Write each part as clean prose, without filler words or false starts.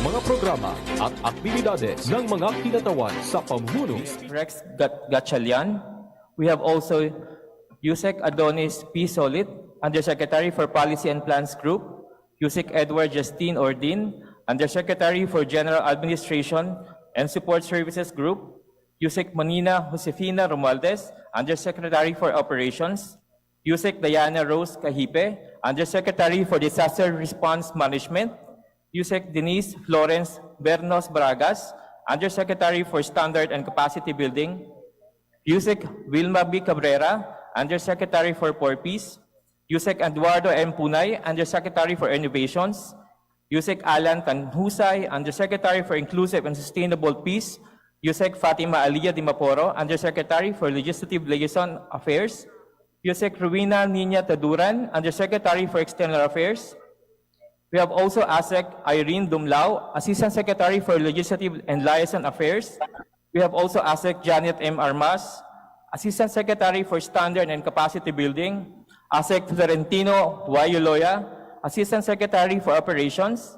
mga programa at aktibidades ng mga kinatawan sa pamumuno. Rex Gatchalian. We have also Yusek Adonis P. Solit, Undersecretary for Policy and Plans Group, Yusek Edward Justine Ordin, Undersecretary for General Administration and Support Services Group, Yusek Manina Josefina Romualdez, Undersecretary for Operations, Yusek Diana Rose Cahipe, Undersecretary for Disaster Response Management, Yusek Denise Florence Bernos Bragas, Undersecretary for Standard and Capacity Building, Yusek Wilma B. Cabrera, Undersecretary for Poor Peace, Yusek Eduardo M. Punay, Undersecretary for Innovations, Yusek Alan Tanhusay, Undersecretary for Inclusive and Sustainable Peace, Yusek Fatima Aliyah Dimaporo, Undersecretary for Legislative Liaison Affairs, Yusek Ruina Nina Taduran, Undersecretary for External Affairs. We have also ASEC Irene Dumlao, Assistant Secretary for Legislative and Liaison Affairs. We have also ASEC Janet M. Armas, Assistant Secretary for Standard and Capacity Building. ASEC Florentino Wayuloya, Assistant Secretary for Operations.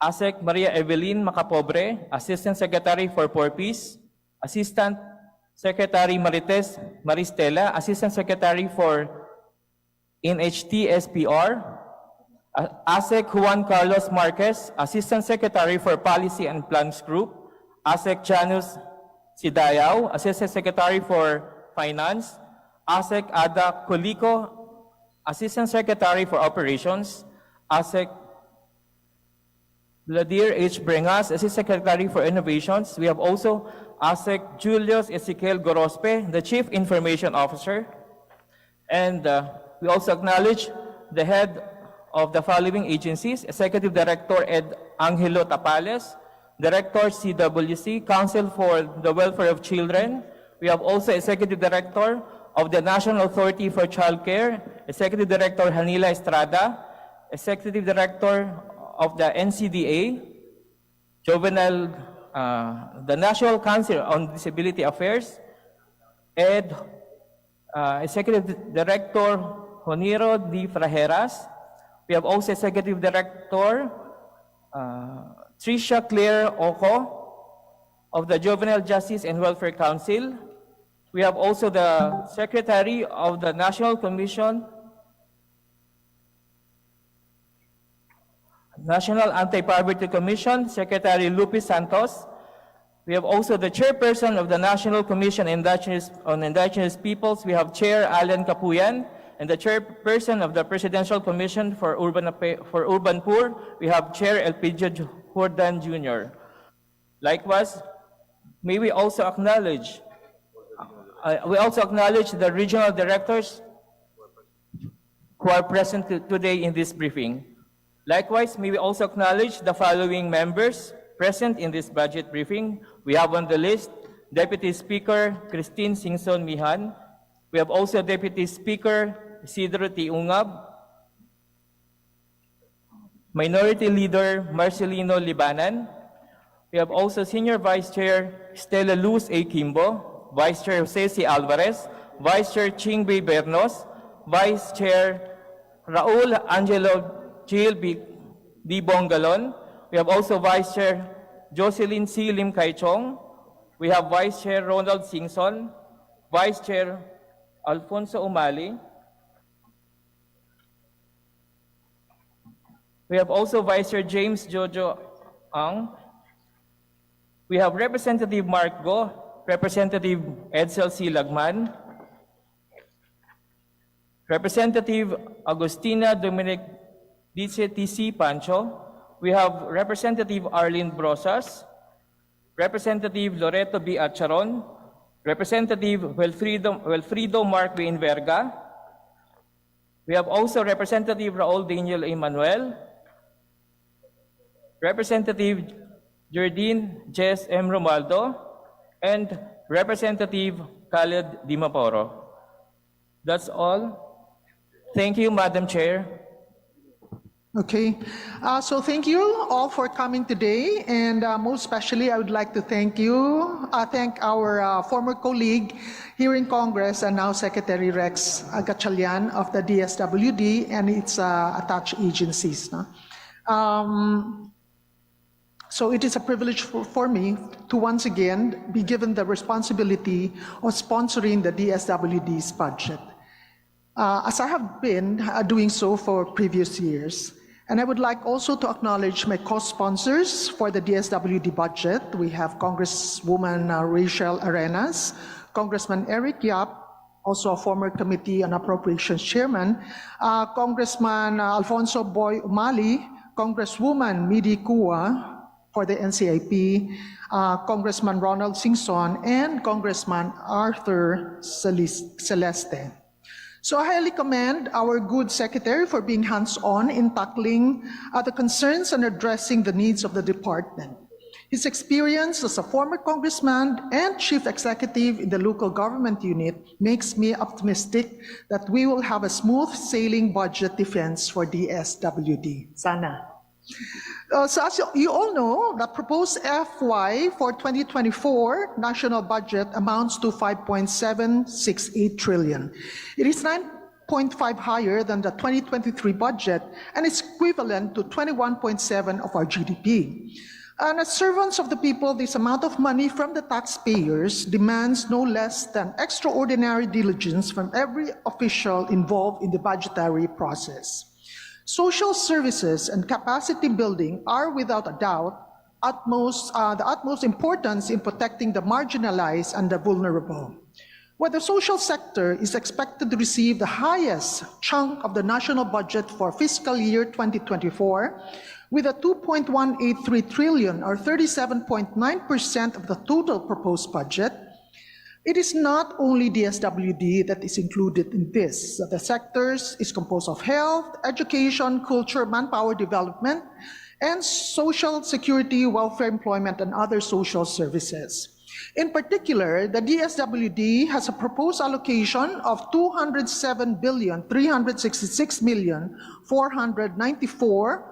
ASEC Maria Evelyn Macapobre, Assistant Secretary for Poor Peace. Assistant Secretary Marites Maristela, Assistant Secretary for NHT SPR. ASEC Juan Carlos Marquez, Assistant Secretary for Policy and Plans Group. ASEC Janus Sidayaw, Assistant Secretary for Finance. ASEC Ada Colico, Assistant Secretary for Operations. ASEC Vladir H. Brengas, Assistant Secretary for Innovations. We have also ASEC Julius Ezequiel Gorospe, the Chief Information Officer. And we also acknowledge the head of the following agencies: Executive Director Ed Angelo Tapales, Director CWC, Council for the Welfare of Children. We have also Executive Director of the National Authority for Child Care, Executive Director Hanila Estrada, Executive Director of the NCDA, Juvenile, the National Council on Disability Affairs, Executive Director Joniro D. Frajeras. We have also Executive Director Tricia Claire Oco of the Juvenile Justice and Welfare Council. We have also the Secretary of the National Anti-Poverty Commission, Secretary Lupis Santos. We have also the Chairperson of the National Commission on Indigenous Peoples. We have Chair Alan Capuyan. And the Chairperson of the Presidential Commission for Urban Poor, we have Chair Elpidio Jordan Jr. Likewise, may we also acknowledge the regional directors who are present today in this briefing. Likewise, may we also acknowledge the following members present in this budget briefing. We have on the list Deputy Speaker Christine Singson Mihan. We have also Deputy Speaker Isidro T. Ungab, Minority Leader Marcelino Libanan. We have also Senior Vice Chair Stella Luz A. Kimbo, Vice Chair Jose C. Alvarez, Vice Chair Chingbe Bernos, Vice Chair Raul Angelo Gil D. Bongalon. We have also Vice Chair Jocelyn C. Lim Kaichong. We have Vice Chair Ronald Singson, Vice Chair Alfonso Umali. We have also Vice Chair James Jojo Ang. We have Representative Mark Go, Representative Edsel C. Lagman, Representative Agustina Dominic Dice TC Pancho. We have Representative Arlene Brosas, Representative Loreto B. Acharon, Representative Wilfrido Mark B. Inverga. We have also Representative Raul Daniel A. Manuel, Representative Jardine Jess M. Romaldo, and Representative Khaled Dimaporo. That's all. Thank you, Madam Chair. Okay, so thank you all for coming today, and most especially I would like to thank our former colleague here in Congress and now Secretary Rex Gatchalian of the DSWD and its attached agencies. No? So it is a privilege for me to once again be given the responsibility of sponsoring the DSWD's budget, as I have been doing so for previous years. And I would like also to acknowledge my co-sponsors for the DSWD budget. We have Congresswoman Rachel Arenas, Congressman Eric Yap, also a former Committee on Appropriations Chairman, Congressman Alfonso Boy Umali, Congresswoman Midi Kua for the NCIP, Congressman Ronald Singson, and Congressman Arthur Celeste. So I highly commend our good secretary for being hands-on in tackling the concerns and addressing the needs of the department. His experience as a former congressman and chief executive in the local government unit makes me optimistic that we will have a smooth sailing budget defense for DSWD. Sana. So as you all know, the proposed FY for 2024 national budget amounts to 5.768 trillion. It is 9.5 higher than the 2023 budget and is equivalent to 21.7% of our GDP. And as servants of the people, this amount of money from the taxpayers demands no less than extraordinary diligence from every official involved in the budgetary process. Social services and capacity building are without a doubt the utmost importance in protecting the marginalized and the vulnerable. While the social sector is expected to receive the highest chunk of the national budget for fiscal year 2024, with a 2.183 trillion or 37.9% of the total proposed budget, it is not only DSWD that is included in this. The sectors is composed of health, education, culture, manpower development, and social security, welfare, employment, and other social services. In particular, the DSWD has a proposed allocation of 207,366,494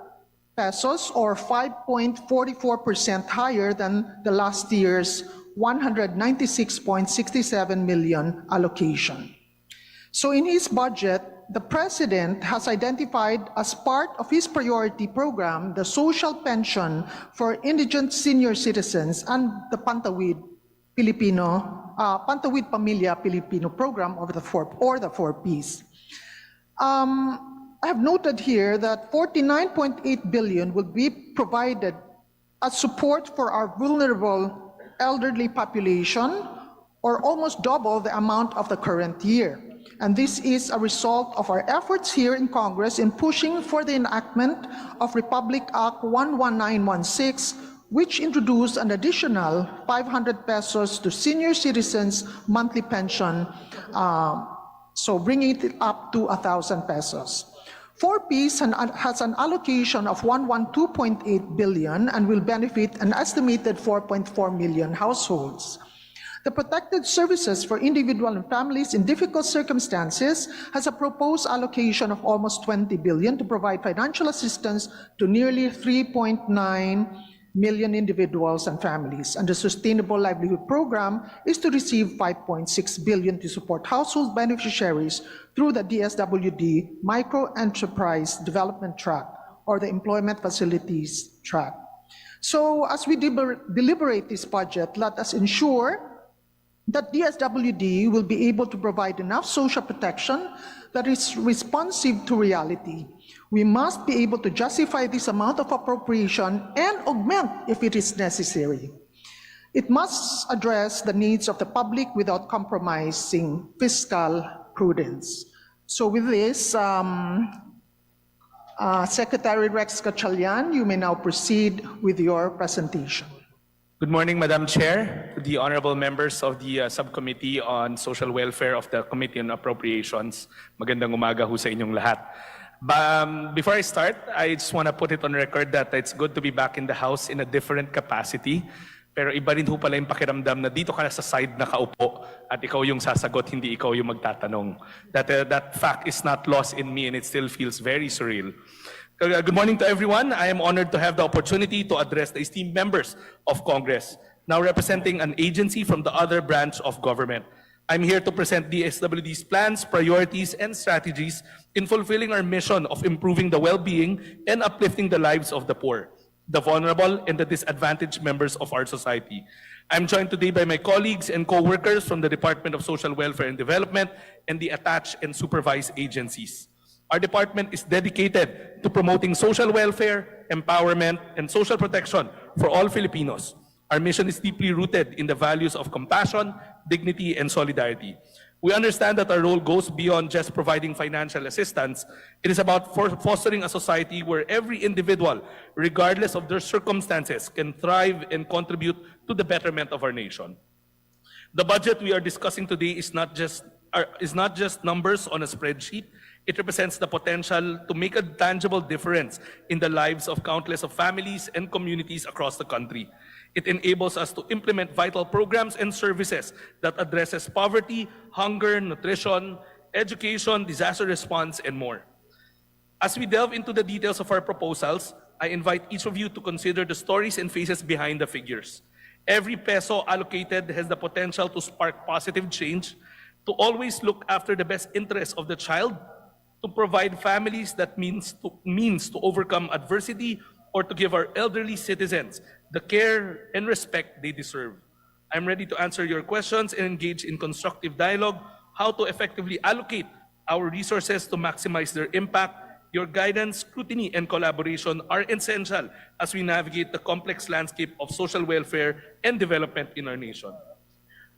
pesos, or 5.44% higher than the last year's 196.67 million allocation. So in his budget, the President has identified as part of his priority program the social pension for indigent senior citizens and the Pantawid Pamilya Pilipino program of the 4Ps. I have noted here that 49.8 billion will be provided as support for our vulnerable elderly population, or almost double the amount of the current year. And this is a result of our efforts here in Congress in pushing for the enactment of Republic Act 11916, which introduced an additional 500 pesos to senior citizens' monthly pension, so bringing it up to 1,000 pesos. 4Ps has an allocation of 112.8 billion and will benefit an estimated 4.4 million households. The Protected Services for Individual and Families in Difficult Circumstances has a proposed allocation of almost 20 billion to provide financial assistance to nearly 3.9 million individuals and families. And the Sustainable Livelihood Program is to receive 5.6 billion to support household beneficiaries through the DSWD Micro Enterprise Development Track, or the Employment Facilities Track. So as we deliberate this budget, let us ensure that DSWD will be able to provide enough social protection that is responsive to reality. We must be able to justify this amount of appropriation and augment if it is necessary. It must address the needs of the public without compromising fiscal prudence. So with this, Secretary Rex Gatchalian, you may now proceed with your presentation. Good morning, Madam Chair, the honorable members of the Subcommittee on Social Welfare of the Committee on Appropriations. Magandang umaga ho sa inyong lahat. Before I start, I just want to put it on record that it's good to be back in the House in a different capacity. Pero iba rin ho pala yung pakiramdam na dito ka na sa side na kaupo at ikaw yung sasagot, hindi ikaw yung magtatanong. That fact is not lost in me and it still feels very surreal. Good morning to everyone. I am honored to have the opportunity to address the esteemed members of Congress, now representing an agency from the other branch of government. I'm here to present DSWD's plans, priorities, and strategies in fulfilling our mission of improving the well-being and uplifting the lives of the poor. the vulnerable, and the disadvantaged members of our society. I'm joined today by my colleagues and co-workers from the Department of Social Welfare and Development and the attached and supervised agencies. Our department is dedicated to promoting social welfare, empowerment, and social protection for all Filipinos. Our mission is deeply rooted in the values of compassion, dignity, and solidarity. We understand that our role goes beyond just providing financial assistance. It is about fostering a society where every individual, regardless of their circumstances, can thrive and contribute to the betterment of our nation. The budget we are discussing today is not just numbers on a spreadsheet. It represents the potential to make a tangible difference in the lives of countless of families and communities across the country. It enables us to implement vital programs and services that addresses poverty, hunger, nutrition, education, disaster response, and more. As we delve into the details of our proposals, I invite each of you to consider the stories and faces behind the figures. Every peso allocated has the potential to spark positive change, to always look after the best interests of the child, to provide families that means to overcome adversity, or to give our elderly citizens the care and respect they deserve. I'm ready to answer your questions and engage in constructive dialogue, how to effectively allocate our resources to maximize their impact. Your guidance, scrutiny, and collaboration are essential as we navigate the complex landscape of social welfare and development in our nation.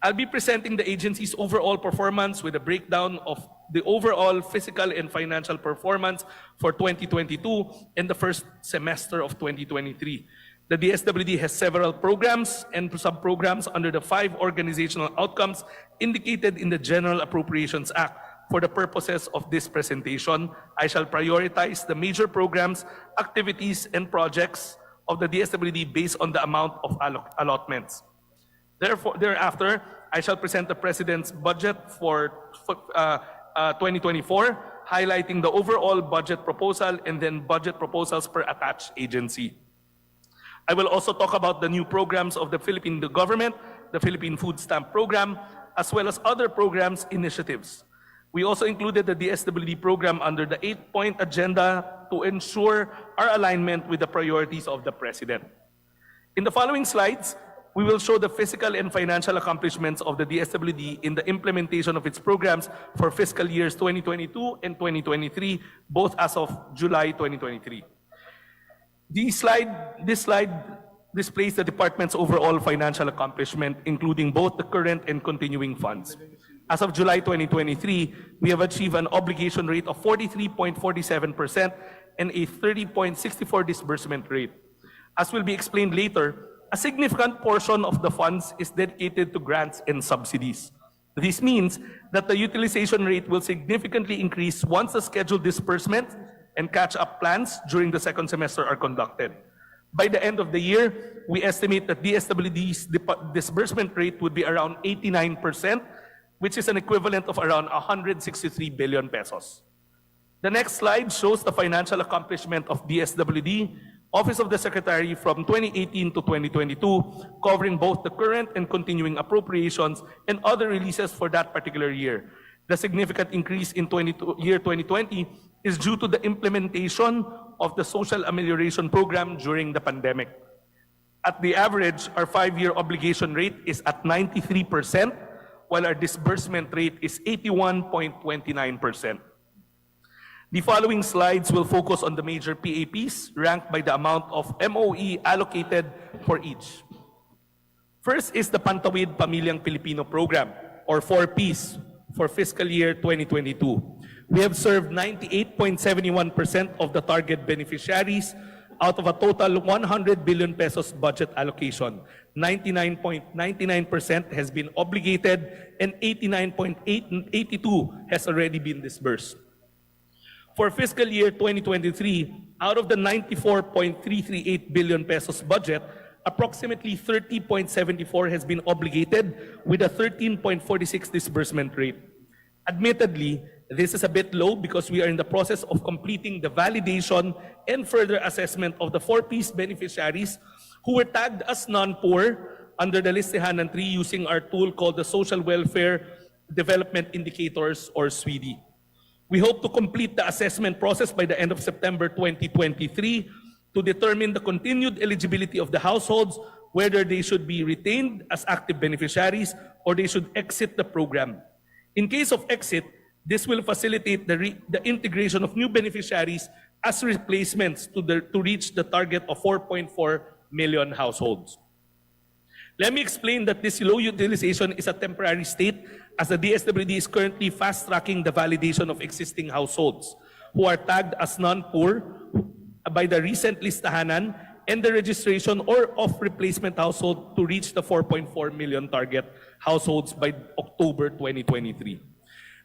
I'll be presenting the agency's overall performance with a breakdown of the overall fiscal and financial performance for 2022 and the first semester of 2023. The DSWD has several programs and sub-programs under the 5 organizational outcomes indicated in the General Appropriations Act. For the purposes of this presentation, I shall prioritize the major programs, activities, and projects of the DSWD based on the amount of allotments. Thereafter, I shall present the President's budget for 2024, highlighting the overall budget proposal and then budget proposals per attached agency. I will also talk about the new programs of the Philippine government, the Philippine Food Stamp Program, as well as other programs initiatives. We also included the DSWD program under the 8-point agenda to ensure our alignment with the priorities of the President. In the following slides, we will show the physical and financial accomplishments of the DSWD in the implementation of its programs for fiscal years 2022 and 2023, both as of July 2023. This slide displays the department's overall financial accomplishment, including both the current and continuing funds. As of July 2023, we have achieved an obligation rate of 43.47% and a 30.64% disbursement rate. As will be explained later, a significant portion of the funds is dedicated to grants and subsidies. This means that the utilization rate will significantly increase once the scheduled disbursement and catch-up plans during the second semester are conducted. By the end of the year, we estimate that DSWD's disbursement rate would be around 89%, which is an equivalent of around 163 billion pesos. The next slide shows the financial accomplishment of DSWD, Office of the Secretary from 2018 to 2022, covering both the current and continuing appropriations and other releases for that particular year. The significant increase in year 2020 is due to the implementation of the Social Amelioration Program during the pandemic. At the average, our 5-year obligation rate is at 93%, while our disbursement rate is 81.29%. The following slides will focus on the major PAPs ranked by the amount of MOE allocated for each. First is the Pantawid Pamilyang Pilipino Program, or 4Ps, for fiscal year 2022. We have served 98.71% of the target beneficiaries out of a total 100 billion pesos budget allocation. 99.99% has been obligated and 89.82% has already been disbursed. For fiscal year 2023, out of the 94.338 billion pesos budget, approximately 30.74 has been obligated with a 13.46 disbursement rate. Admittedly, this is a bit low because we are in the process of completing the validation and further assessment of the 4Ps beneficiaries who were tagged as non-poor under the Listahanan 3 using our tool called the Social Welfare Development Indicators, or SWEDI. We hope to complete the assessment process by the end of September 2023 to determine the continued eligibility of the households, whether they should be retained as active beneficiaries or they should exit the program. In case of exit, this will facilitate the integration of new beneficiaries as replacements to reach the target of 4.4 million households. Let me explain that this low utilization is a temporary state, as the DSWD is currently fast-tracking the validation of existing households who are tagged as non-poor by the recent listahanan and the registration or of replacement household to reach the 4.4 million target households by October 2023.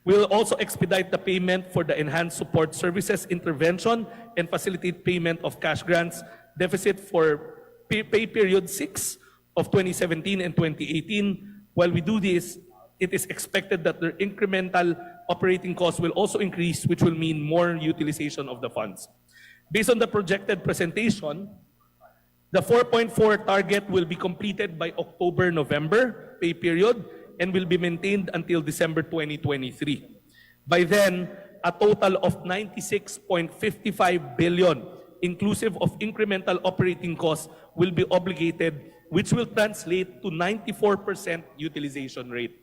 We will also expedite the payment for the enhanced support services intervention and facilitate payment of cash grants deficit for pay period 6 of 2017 and 2018. While we do this, it is expected that the incremental operating costs will also increase, which will mean more utilization of the funds. Based on the projected presentation, the 4.4 target will be completed by October-November pay period and will be maintained until December 2023. By then, a total of 96.55 billion, inclusive of incremental operating costs, will be obligated, which will translate to 94% utilization rate.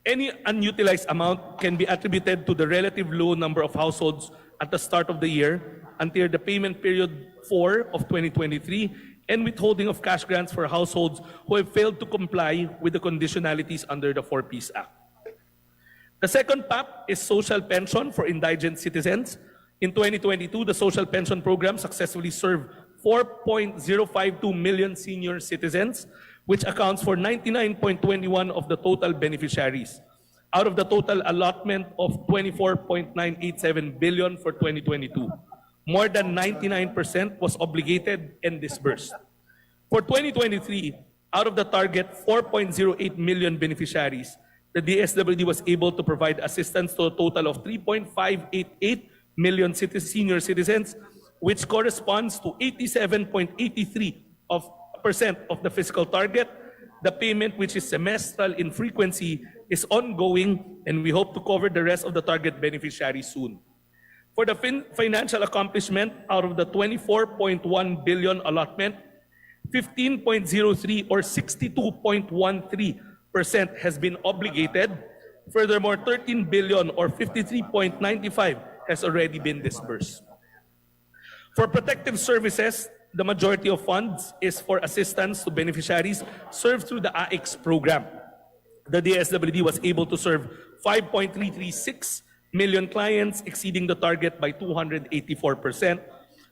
Any unutilized amount can be attributed to the relative low number of households at the start of the year until the payment period 4 of 2023 and withholding of cash grants for households who have failed to comply with the conditionalities under the 4Ps Act. The second PAP is social pension for indigent citizens. In 2022, the social pension program successfully served 4.052 million senior citizens, which accounts for 99.21% of the total beneficiaries. Out of the total allotment of 24.987 billion for 2022, more than 99% was obligated and disbursed. For 2023, out of the target 4.08 million beneficiaries, the DSWD was able to provide assistance to a total of 3.588 million senior citizens, which corresponds to 87.83% of the fiscal target. The payment, which is semestral in frequency, is ongoing, and we hope to cover the rest of the target beneficiaries soon. For the financial accomplishment, out of the 24.1 billion allotment, 15.03 or 62.13% has been obligated. Furthermore, 13 billion or 53.95% has already been disbursed. For protective services, the majority of funds is for assistance to beneficiaries served through the AIX program. The DSWD was able to serve 5.336 million clients, exceeding the target by 284%.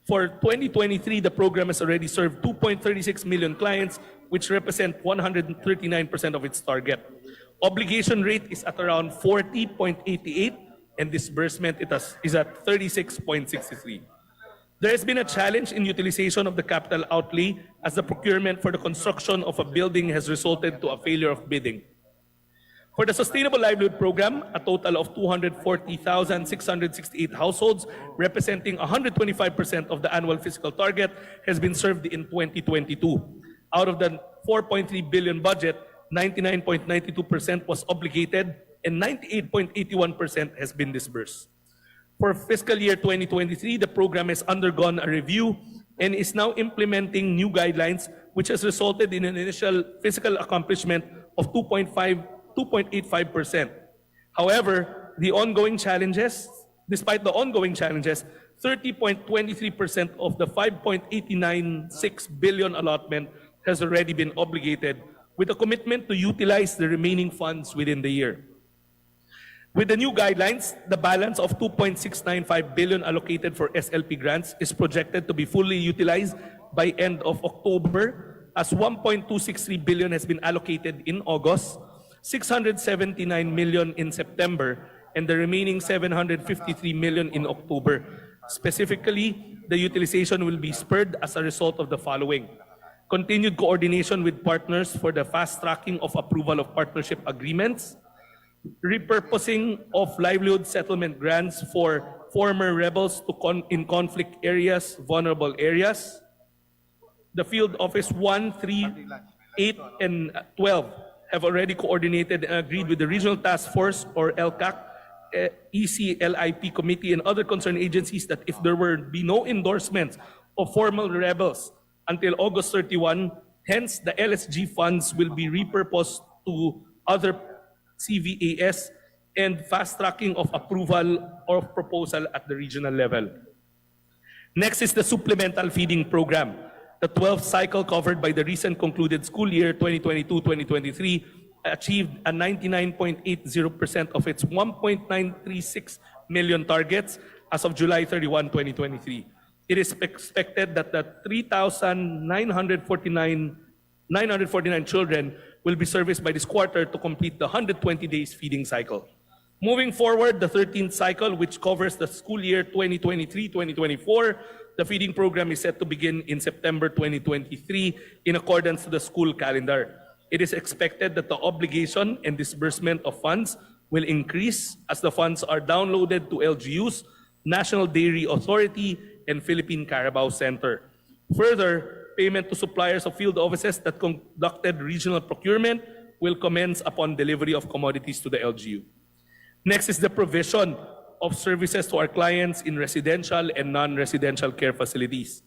For 2023, the program has already served 2.36 million clients, which represent 139% of its target. Obligation rate is at around 40.88%, and disbursement is at 36.63%. There has been a challenge in utilization of the capital outlay as the procurement for the construction of a building has resulted to a failure of bidding. For the Sustainable Livelihood Program, a total of 240,668 households, representing 125% of the annual fiscal target, has been served in 2022. Out of the 4.3 billion budget, 99.92% was obligated and 98.81% has been disbursed. For fiscal year 2023, the program has undergone a review and is now implementing new guidelines, which has resulted in an initial fiscal accomplishment of 2.85%. However, despite the ongoing challenges, 30.23% of the 5.896 billion allotment has already been obligated, with a commitment to utilize the remaining funds within the year. With the new guidelines, the balance of 2.695 billion allocated for SLP grants is projected to be fully utilized by end of October, as 1.263 billion has been allocated in August, 679 million in September, and the remaining 753 million in October. Specifically, the utilization will be spurred as a result of the following: continued coordination with partners for the fast-tracking of approval of partnership agreements, repurposing of livelihood settlement grants for former rebels in conflict areas, vulnerable areas. The Field Office 1, 3, 8, and 12 have already coordinated and agreed with the Regional Task Force, or LCAC, ECLIP Committee, and other concerned agencies that if there were be no endorsements of formal rebels until August 31. Hence, the LSG funds will be repurposed to other CVAS and fast-tracking of approval or proposal at the regional level. Next is the supplemental feeding program. The 12th cycle covered by the recent concluded school year 2022-2023 achieved a 99.80% of its 1.936 million targets as of July 31, 2023. It is expected that the 3,949 children will be serviced by this quarter to complete the 120 days feeding cycle. Moving forward, the 13th cycle, which covers the school year 2023-2024, the feeding program is set to begin in September 2023 in accordance to the school calendar. It is expected that the obligation and disbursement of funds will increase as the funds are downloaded to LGUs, National Dairy Authority, and Philippine Carabao Center. Further, payment to suppliers of field offices that conducted regional procurement will commence upon delivery of commodities to the LGU. Next is the provision of services to our clients in residential and non-residential care facilities.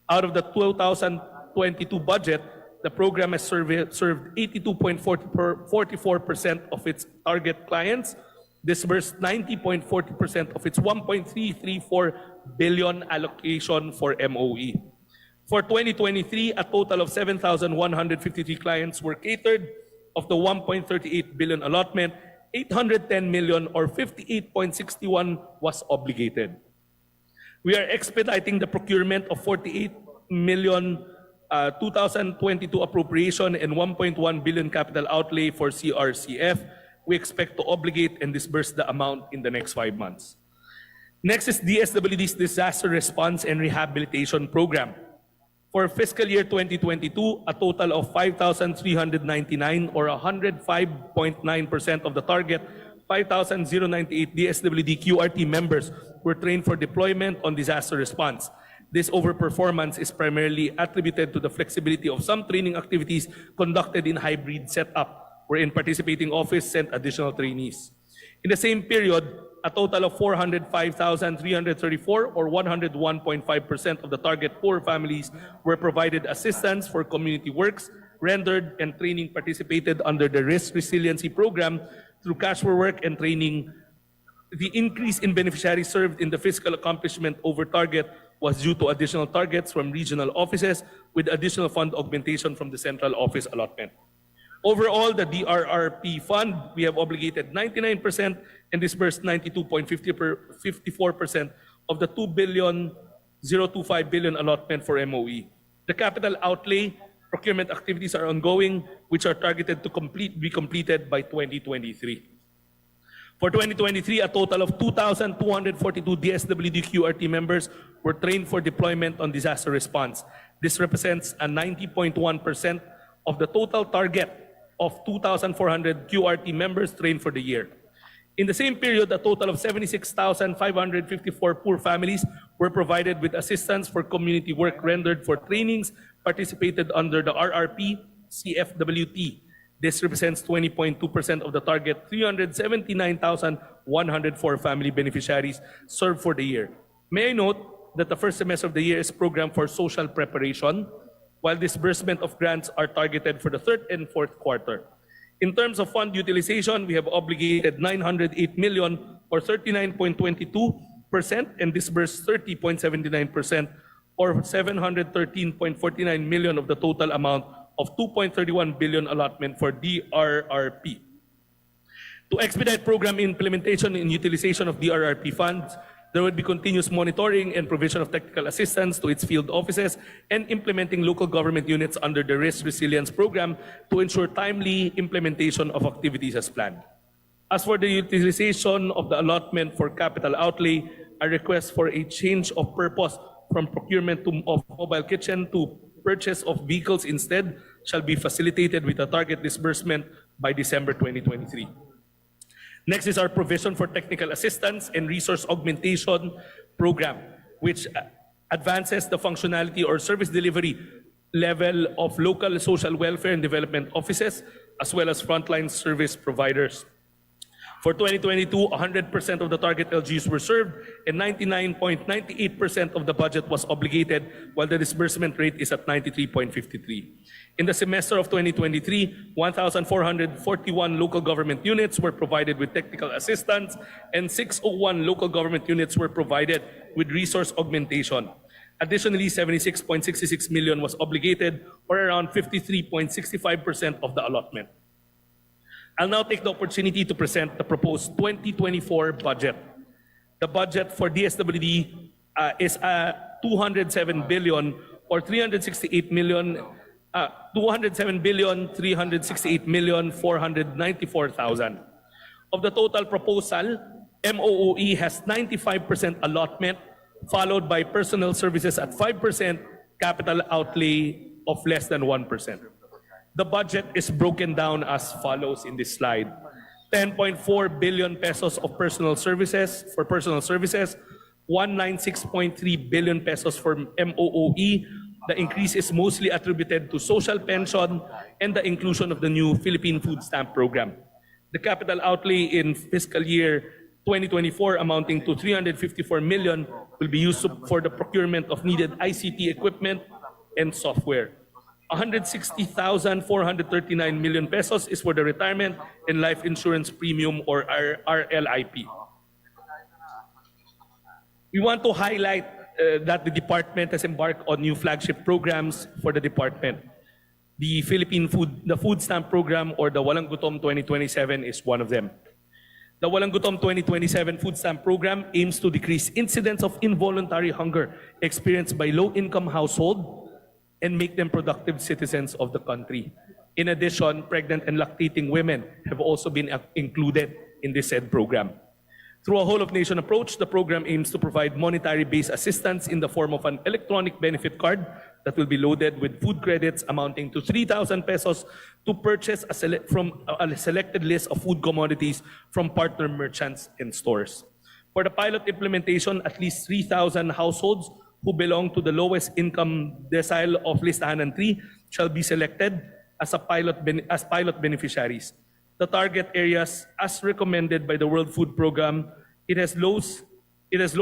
Out of the 2022 budget, the program has served 82.44% of its target clients, disbursed 90.40% of its 1.334 billion allocation for MOE. For 2023, a total of 7,153 clients were catered. Of the 1.38 billion allotment, 810 million or 58.61 was obligated. We are expediting the procurement of 48 million 2022 appropriation and 1.1 billion capital outlay for CRCF. We expect to obligate and disburse the amount in the next 5 months. Next is DSWD's Disaster Response and Rehabilitation Program. For fiscal year 2022, a total of 5,399 or 105.9% of the target, 5,098 DSWD QRT members were trained for deployment on disaster response. This overperformance is primarily attributed to the flexibility of some training activities conducted in hybrid setup, wherein participating office sent additional trainees. In the same period, a total of 405,334 or 101.5% of the target poor families were provided assistance for community works rendered and training participated under the Risk Resiliency Program through cash for work and training. The increase in beneficiaries served in the fiscal accomplishment over target was due to additional targets from regional offices with additional fund augmentation from the central office allotment. Overall, the DRRP fund, we have obligated 99% and disbursed 92.54% of the 2.025 billion allotment for MOE. The capital outlay procurement activities are ongoing, which are targeted to be completed by 2023. For 2023, a total of 2,242 DSWD QRT members were trained for deployment on disaster response. This represents a 90.1% of the total target of 2,400 QRT members trained for the year. In the same period, a total of 76,554 poor families were provided with assistance for community work rendered for trainings participated under the RRP CFWT. This represents 20.2% of the target, 379,104 family beneficiaries served for the year. May I note that the first semester of the year is programmed for social preparation, while disbursement of grants are targeted for the third and fourth quarter. In terms of fund utilization, we have obligated 908 million or 39.22% and disbursed 30.79% or 713.49 million of the total amount of 2.31 billion allotment for DRRP. To expedite program implementation and utilization of DRRP funds, there will be continuous monitoring and provision of technical assistance to its field offices and implementing local government units under the Risk Resilience Program to ensure timely implementation of activities as planned. As for the utilization of the allotment for capital outlay, a request for a change of purpose from procurement of mobile kitchen to purchase of vehicles instead shall be facilitated with a target disbursement by December 2023. Next is our provision for technical assistance and resource augmentation program, which advances the functionality or service delivery level of local social welfare and development offices, as well as frontline service providers. For 2022, 100% of the target LGUs were served and 99.98% of the budget was obligated, while the disbursement rate is at 93.53. In the semester of 2023, 1,441 local government units were provided with technical assistance and 601 local government units were provided with resource augmentation. Additionally, 76.66 million was obligated, or around 53.65% of the allotment. I'll now take the opportunity to present the proposed 2024 budget. The budget for DSWD is 207 billion or 368 million 207,368,494,000. Of the total proposal, MOOE has 95% allotment, followed by personal services at 5%, capital outlay of less than 1%. The budget is broken down as follows in this slide. 10.4 billion pesos of personal services, 196.3 billion pesos for MOOE. The increase is mostly attributed to social pension and the inclusion of the new Philippine Food Stamp Program. The capital outlay in fiscal year 2024 amounting to 354 million will be used for the procurement of needed ICT equipment and software. 160,439 million pesos is for the retirement and life insurance premium, or RLIP. We want to highlight that the department has embarked on new flagship programs for the department. The Food Stamp Program, or the Walang Gutom 2027, is one of them. The Walang Gutom 2027 Food Stamp Program aims to decrease incidents of involuntary hunger experienced by low-income households and make them productive citizens of the country. In addition, pregnant and lactating women have also been included in this said program. Through a whole-of-nation approach, the program aims to provide monetary-based assistance in the form of an electronic benefit card that will be loaded with food credits amounting to 3,000 pesos to purchase from a selected list of food commodities from partner merchants and stores. For the pilot implementation, at least 3,000 households who belong to the lowest income decile of Listahanan 3 shall be selected as pilot beneficiaries. The target areas, as recommended by the World Food Program, it has low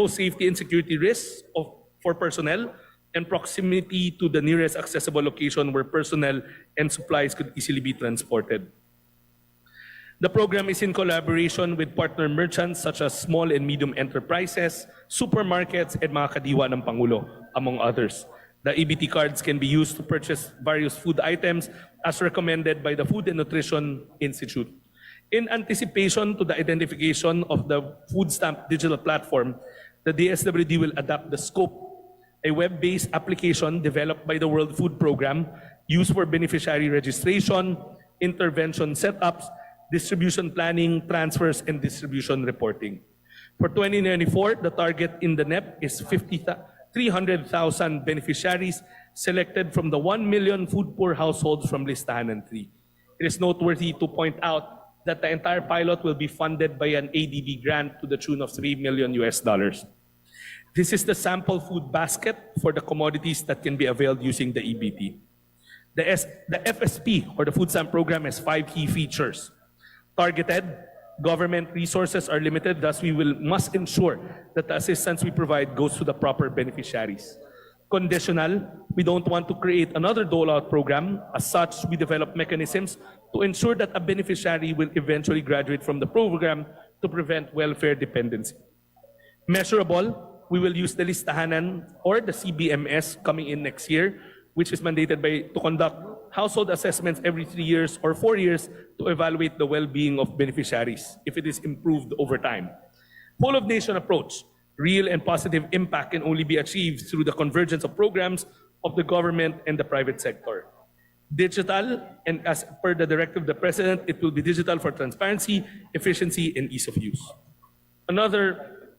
safety and security risks for personnel and proximity to the nearest accessible location where personnel and supplies could easily be transported. The program is in collaboration with partner merchants such as small and medium enterprises, supermarkets, and mga kadiwa ng Pangulo, among others. The EBT cards can be used to purchase various food items as recommended by the Food and Nutrition Institute. In anticipation to the identification of the food stamp digital platform, the DSWD will adapt the Scope, a web-based application developed by the World Food Program used for beneficiary registration, intervention setups, distribution planning, transfers, and distribution reporting. For 2094, the target in the NEP is 300,000 beneficiaries selected from the 1 million food poor households from Listahanan 3. It is noteworthy to point out that the entire pilot will be funded by an ADB grant to the tune of $3 million. This is the sample food basket for the commodities that can be availed using the EBT. The FSP, or the Food Stamp Program, has 5 key features. Targeted, government resources are limited, thus we must ensure that the assistance we provide goes to the proper beneficiaries. Conditional, we don't want to create another dole-out program. As such, we develop mechanisms to ensure that a beneficiary will eventually graduate from the program to prevent welfare dependency. Measurable, we will use the Listahanan or the CBMS coming in next year, which is mandated to conduct household assessments every 3 years or 4 years to evaluate the well-being of beneficiaries if it is improved over time. Whole-of-nation approach. Real and positive impact can only be achieved through the convergence of programs of the government and the private sector. Digital, and as per the directive of the President, it will be digital for transparency, efficiency, and ease of use.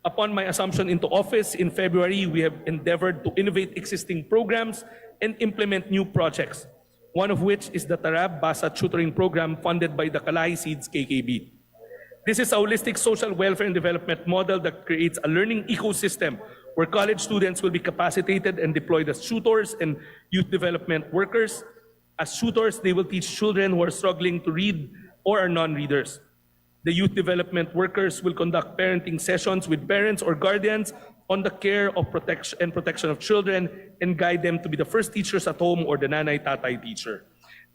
Upon my assumption into office in February, we have endeavored to innovate existing programs and implement new projects, one of which is the Tarab Basa Tutoring Program funded by the Kalahi Seeds KKB. This is a holistic social welfare and development model that creates a learning ecosystem where college students will be capacitated and deployed as tutors and youth development workers. As tutors, they will teach children who are struggling to read or are non-readers. The youth development workers will conduct parenting sessions with parents or guardians on the care of protection of children and guide them to be the first teachers at home or the nanay-tatay teacher.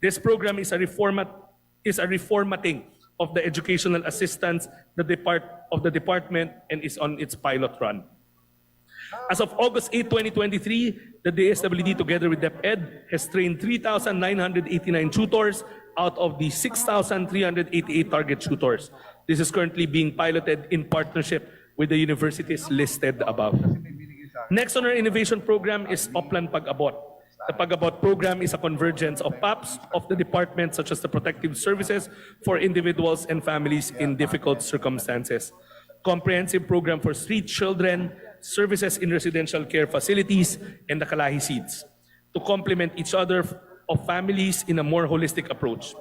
This program is a reformatting of the educational assistance of the department and is on its pilot run. As of August 8, 2023, the DSWD together with DepEd has trained 3,989 tutors out of the 6,388 target tutors. This is currently being piloted in partnership with the universities listed above. Next on our innovation program is Oplan Pag-abot. The Pag-abot program is a convergence of PAPs of the department such as the protective services for individuals and families in difficult circumstances, comprehensive program for street children, services in residential care facilities, and the Kalahi seats to complement each other of families in a more holistic approach.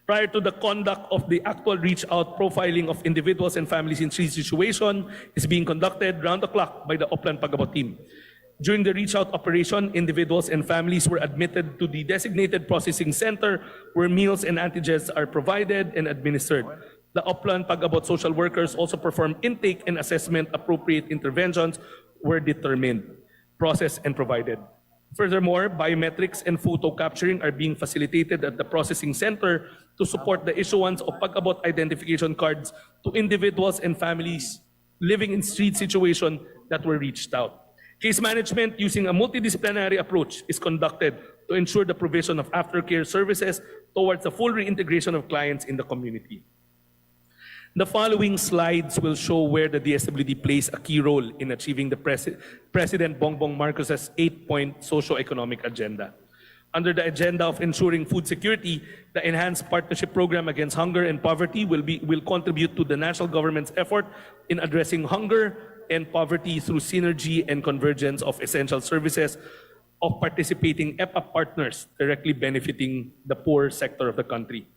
Prior to the conduct of the actual reach-out profiling of individuals and families in street situation is being conducted round the clock by the Oplan Pag-abot team. During the reach-out operation, individuals and families were admitted to the designated processing center where meals and antigens are provided and administered. The Oplan Pag-abot social workers also perform intake and assessment. Appropriate interventions were determined, processed, and provided. Furthermore, biometrics and photo capturing are being facilitated at the processing center to support the issuance of Pag-abot identification cards to individuals and families living in street situation that were reached out. Case management using a multidisciplinary approach is conducted to ensure the provision of aftercare services towards the full reintegration of clients in the community. The following slides will show where the DSWD plays a key role in achieving the President Bongbong Marcos's 8-point socio-economic agenda. Under the agenda of ensuring food security, the Enhanced Partnership Program Against Hunger and Poverty will contribute to the national government's effort in addressing hunger and poverty through synergy and convergence of essential services of participating EPA partners directly benefiting the poor sector of the country.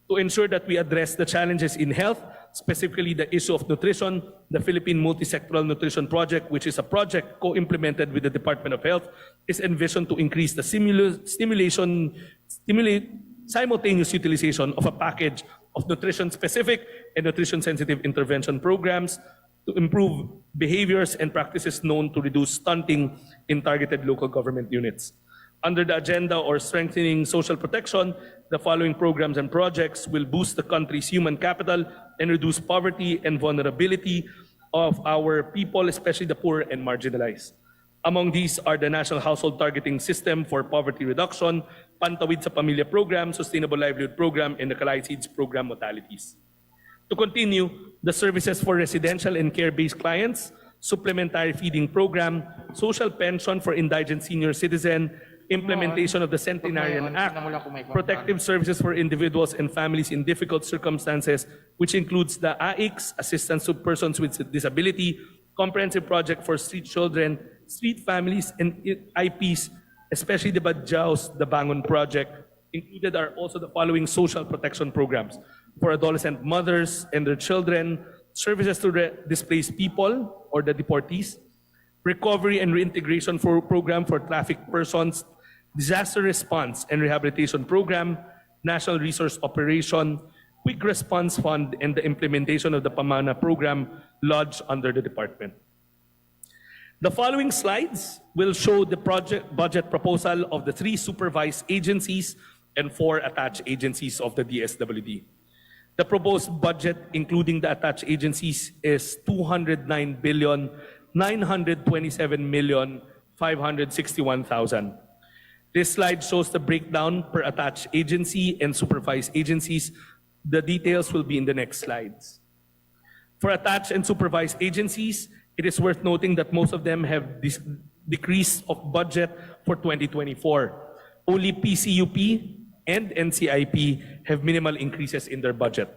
To ensure that we address the challenges in health, specifically the issue of nutrition, the Philippine Multi-Sectoral Nutrition Project, which is a project co-implemented with the Department of Health, is envisioned to increase the simultaneous utilization of a package of nutrition-specific and nutrition-sensitive intervention programs to improve behaviors and practices known to reduce stunting in targeted local government units. Under the agenda or strengthening social protection, the following programs and projects will boost the country's human capital and reduce poverty and vulnerability of our people, especially the poor and marginalized. Among these are the National Household Targeting System for Poverty Reduction, Pantawid sa Pamilya Program, Sustainable Livelihood Program, and the Kalay Seeds Program modalities. To continue, the services for residential and care-based clients, supplementary feeding program, social pension for indigent senior citizen, implementation of the Centenarian Act, protective services for individuals and families in difficult circumstances, which includes the AICS, Assistance to Persons with Disability, comprehensive project for street children, street families, and IPs, especially the Badjaos, the Bangon Project. Included are also the following social protection programs for adolescent mothers and their children, services to displaced people or the deportees, recovery and reintegration program for trafficked persons, disaster response and rehabilitation program, national resource operation, quick response fund, and the implementation of the Pamana program lodged under the department. The following slides will show the project budget proposal of the 3 supervised agencies and 4 attached agencies of the DSWD. The proposed budget, including the attached agencies, is 209,927,561,000. This slide shows the breakdown per attached agency and supervised agencies. The details will be in the next slides. For attached and supervised agencies, it is worth noting that most of them have decrease of budget for 2024. Only PCUP and NCIP have minimal increases in their budget.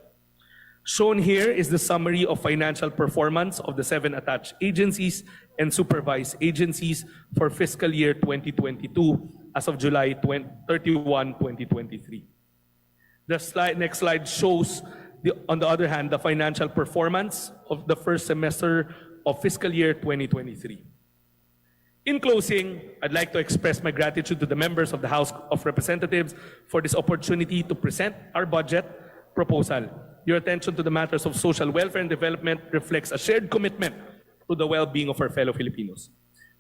Shown here is the summary of financial performance of the 7 attached agencies and supervised agencies for fiscal year 2022 as of July 31, 2023. The next slide shows, on the other hand, the financial performance of the first semester of fiscal year 2023. In closing, I'd like to express my gratitude to the members of the House of Representatives for this opportunity to present our budget proposal. Your attention to the matters of social welfare and development reflects a shared commitment to the well-being of our fellow Filipinos.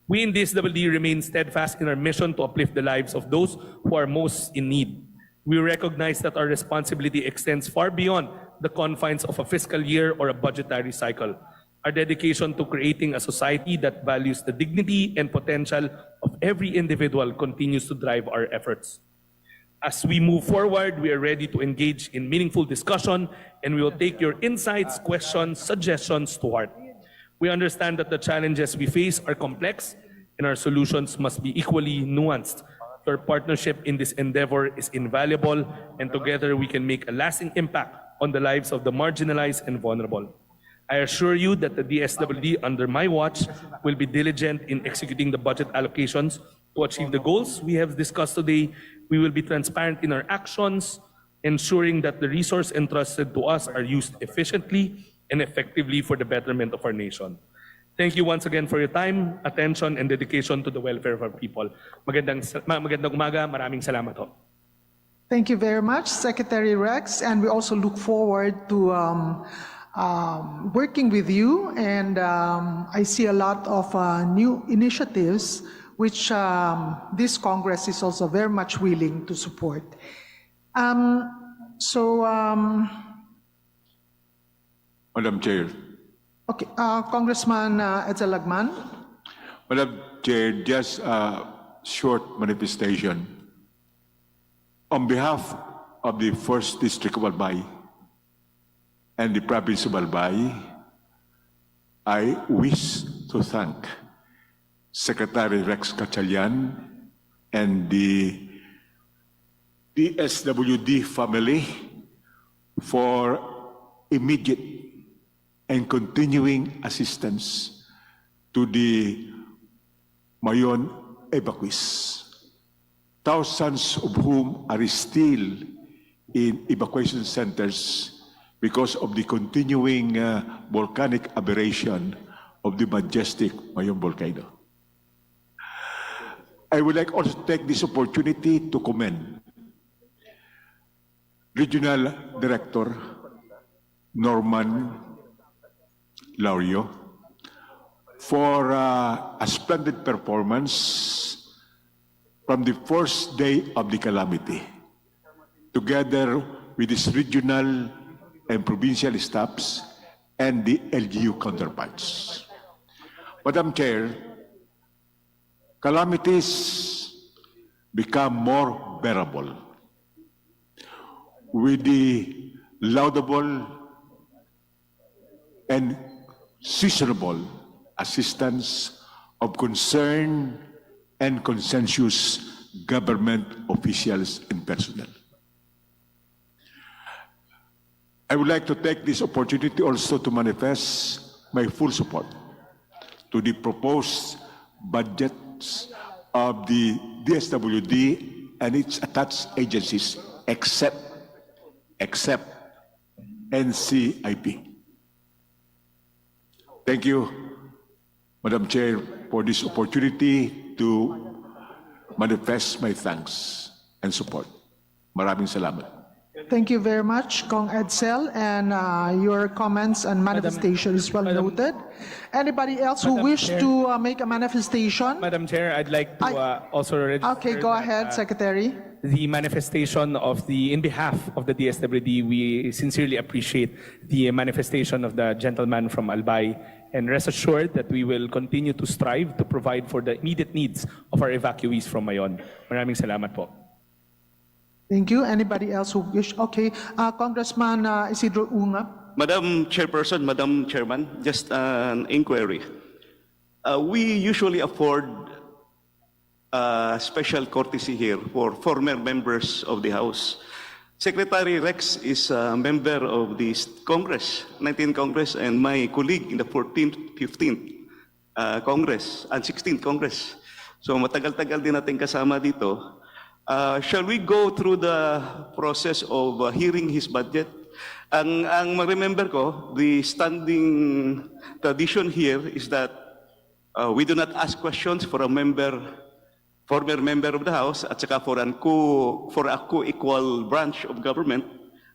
We in DSWD remain steadfast in our mission to uplift the lives of those who are most in need. We recognize that our responsibility extends far beyond the confines of a fiscal year or a budgetary cycle. Our dedication to creating a society that values the dignity and potential of every individual continues to drive our efforts. As we move forward, we are ready to engage in meaningful discussion, and we will take your insights, questions, suggestions to heart. We understand that the challenges we face are complex, and our solutions must be equally nuanced. Your partnership in this endeavor is invaluable, and together we can make a lasting impact on the lives of the marginalized and vulnerable. I assure you that the DSWD under my watch will be diligent in executing the budget allocations to achieve the goals we have discussed today. We will be transparent in our actions, ensuring that the resources entrusted to us are used efficiently and effectively for the betterment of our nation. Thank you once again for your time, attention, and dedication to the welfare of our people. Magandang umaga, maraming salamat ho. Thank you very much, Secretary Rex, and we also look forward to working with you, and I see a lot of new initiatives which this Congress is also very much willing to support. Madam Chair. Okay, Congressman Edsel Lagman. Madam Chair, just a short manifestation. On behalf of the 1st District of Albay and the Province of Albay, I wish to thank Secretary Rex Gatchalian and the DSWD family for immediate and continuing assistance to the Mayon evacuees, thousands of whom are still in evacuation centers because of the continuing volcanic aberration of the majestic Mayon volcano. I would like also to take this opportunity to commend Regional Director Norman Laurio for a splendid performance from the first day of the calamity, together with his regional and provincial staffs and the LGU counterparts. Madam Chair, calamities become more bearable with the laudable and seasonable assistance of concerned and consensus government officials and personnel. I would like to take this opportunity also to manifest my full support to the proposed budgets of the DSWD and its attached agencies except NCIP. Thank you, Madam Chair, for this opportunity to manifest my thanks and support. Maraming salamat. Thank you very much, Kong Edsel, and your comments and manifestation is well noted. Anybody else who wish to make a manifestation? Madam Chair, I'd like to also register Okay, go ahead, that, Secretary. the manifestation of in behalf of the DSWD, we sincerely appreciate the manifestation of the gentleman from Albay, and rest assured that we will continue to strive to provide for the immediate needs of our evacuees from Mayon. Maraming salamat po. Thank you. Anybody else who wish? Okay, Congressman Isidro Unga. Madam Chairperson, Madam Chairman, just an inquiry. We usually afford special courtesy here for former members of the House. Secretary Rex is a member of the Congress, 19th Congress, and my colleague in the 14th, 15th Congress, and 16th Congress. So matagal-tagal din natin kasama dito. Shall we go through the process of hearing his budget? Ang remember ko, the standing tradition here is that we do not ask questions for a former member of the House, at saka for a co-equal branch of government,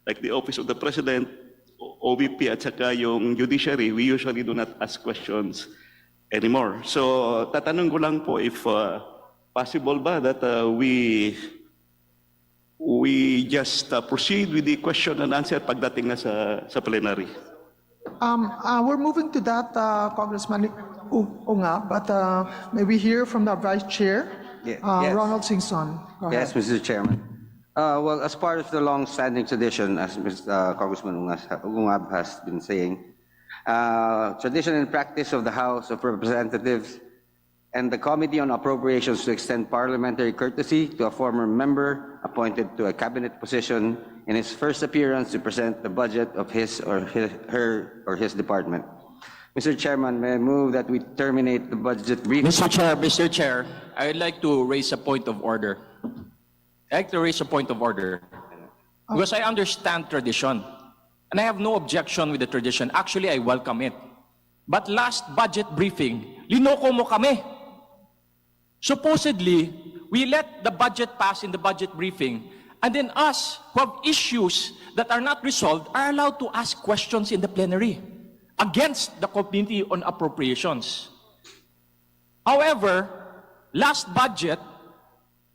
like the Office of the President OVP at saka yung judiciary, we usually do not ask questions anymore. So tatanong ko lang po if possible ba that we just proceed with the question and answer pagdating na sa plenary. We're moving to that, Congressman Unga, but may we hear from the Vice Chair, Yes. Ronald Singson. Go ahead. Yes, Mr. Chairman. Well, as part of the long-standing tradition, as Congressman Ungab has been saying, tradition and practice of the House of Representatives and the Committee on Appropriations to extend parliamentary courtesy to a former member appointed to a cabinet position in his first appearance to present the budget of his or his department. Mr. Chairman, may I move that we terminate the budget briefing? Mr. Chair, I would like to raise a point of order. Because I understand tradition. And I have no objection with the tradition. Actually, I welcome it. But last budget briefing, linoko mo kami. Supposedly, we let the budget pass in the budget briefing, and then us who have issues that are not resolved are allowed to ask questions in the plenary against the Committee on Appropriations. However, last budget,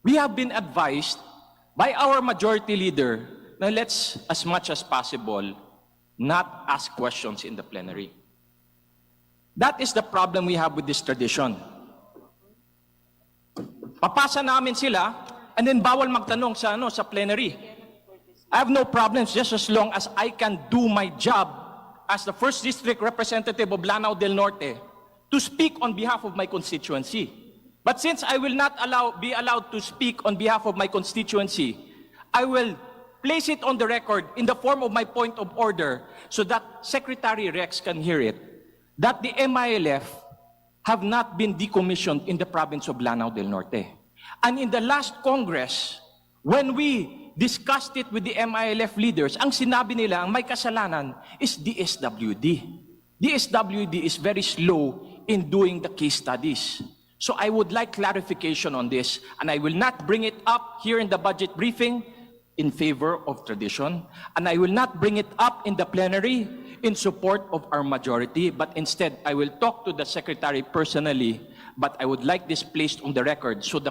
we have been advised by our majority leader na let's, as much as possible, not ask questions in the plenary. That is the problem we have with this tradition. Papasa namin sila, and then bawal magtanong sa plenary. I have no problems just as long as I can do my job as the 1st District Representative of Lanao del Norte to speak on behalf of my constituency. But since I will not be allowed to speak on behalf of my constituency, I will place it on the record in the form of my point of order so that Secretary Rex can hear it, that the MILF have not been decommissioned in the province of Lanao del Norte. And in the last Congress, when we discussed it with the MILF leaders, ang sinabi nila, ang may kasalanan is DSWD. DSWD is very slow in doing the case studies. So I would like clarification on this, and I will not bring it up here in the budget briefing in favor of tradition, and I will not bring it up in the plenary in support of our majority, but instead I will talk to the Secretary personally, but I would like this placed on the record so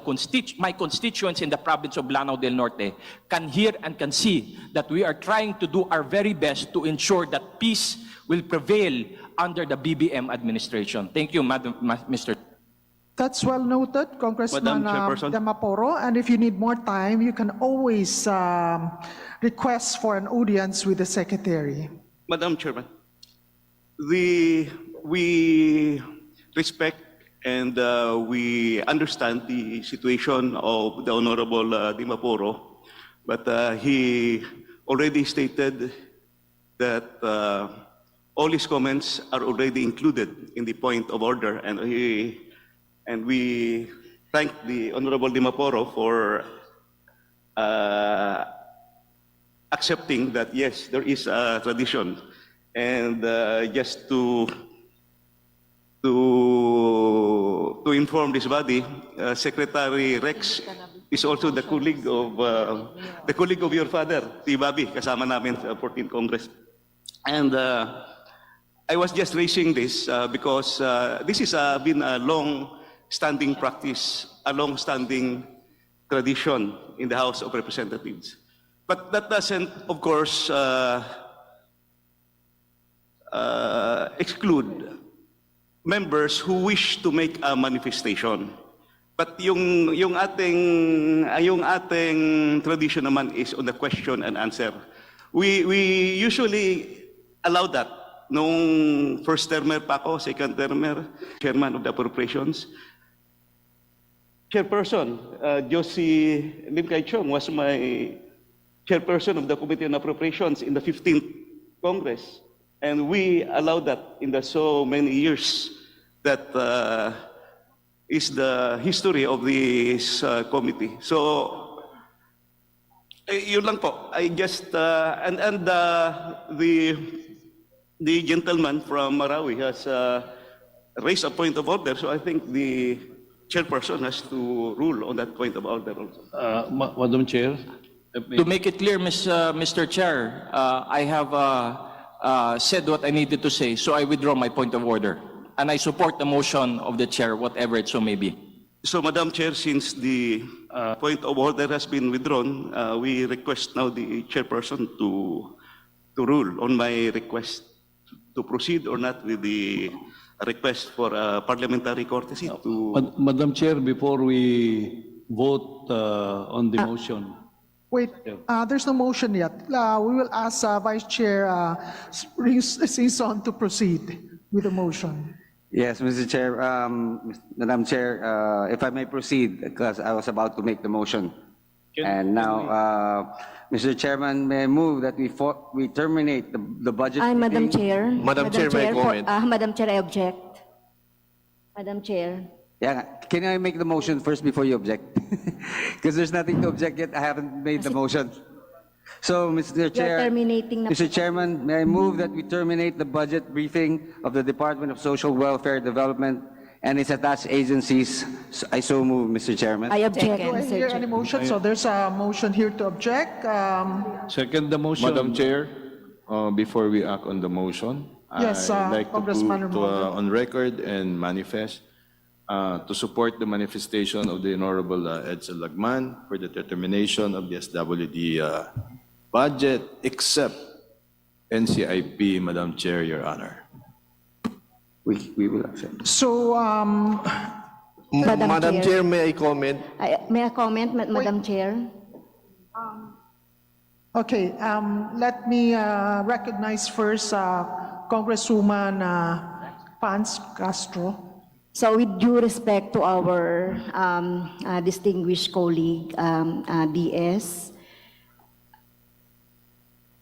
my constituents in the province of Lanao del Norte can hear and can see that we are trying to do our very best to ensure that peace will prevail under the BBM administration. Thank you, Mr. That's well noted, Congressman Madam Chairperson. Demaporo. And if you need more time, you can always request for an audience with the Secretary. Madam Chairman, we respect and we understand the situation of the Honorable Dimaporo, but he already stated that all his comments are already included in the point of order, and we thank the Honorable Dimaporo for accepting that, yes, there is a tradition. And just to inform this body, Secretary Rex is also the colleague of your father, si Bobby, kasama namin sa 14th Congress. And I was just raising this because this has been a long-standing practice, a long-standing tradition in the House of Representatives. But that doesn't, of course, exclude members who wish to make a manifestation. But yung ating tradition naman is on the question and answer. We usually allow that. Nung first termer pa ako, second termer, chairman of the appropriations, chairperson, Josie Lim Kai Chong was my chairperson of the Committee on Appropriations in the 15th Congress. And we allowed that in the so many years that is the history of this committee. So, yun lang po. I just, the gentleman from Marawi has raised a point of order, so I think the chairperson has to rule on that point of order also. Madam Chair, to make it clear, Mr. Chair, I have said what I needed to say, so I withdraw my point of order. And I support the motion of the chair, whatever it so may be. So, Madam Chair, since the point of order has been withdrawn, we request now the chairperson to rule on my request to proceed or not with the request for parliamentary courtesy to... Madam Chair, before we vote on the motion, Wait, there's no motion yet. We will ask Vice Chair Sison to proceed with the motion. Yes, Mr. Chair, Madam Chair, if I may proceed, because I was about to make the motion. And now, Mr. Chairman, may I move that we terminate the budget Madam meeting? Chair. Madam Chair, may I comment? Madam Chair, I object. Madam Chair. Yeah, can I make the motion first before you object? Because there's nothing to object yet. I haven't made the motion. So, Mr. Chair, terminating na- Mr. Chairman, may I move that we terminate the budget briefing of the Department of Social Welfare Development and its attached agencies? I so move, Mr. Chairman. I object, Do I Mr. hear Chair. any motion? So there's a motion here to object. second the motion. Madam Chair, before we act on the motion, Yes, I'd like to Congressman put Romualdez. on record and manifest to support the manifestation of the Honorable Edsel Lagman for the determination of the SWD budget, except NCIP, Madam Chair, Your Honor. We will accept. So, Madam Madam Chair. Chair, may I comment? May I comment, Madam Chair? okay, let me recognize first Congresswoman Pans Castro. So with due respect to our distinguished colleague, DS,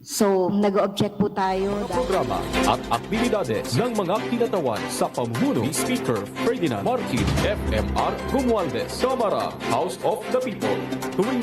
so nag-object po tayo Programa at aktibidades ng mga kinatawan sa pamumuno ni Speaker Ferdinand Martin FMR Romualdez, Kamara, House of the People, tuwing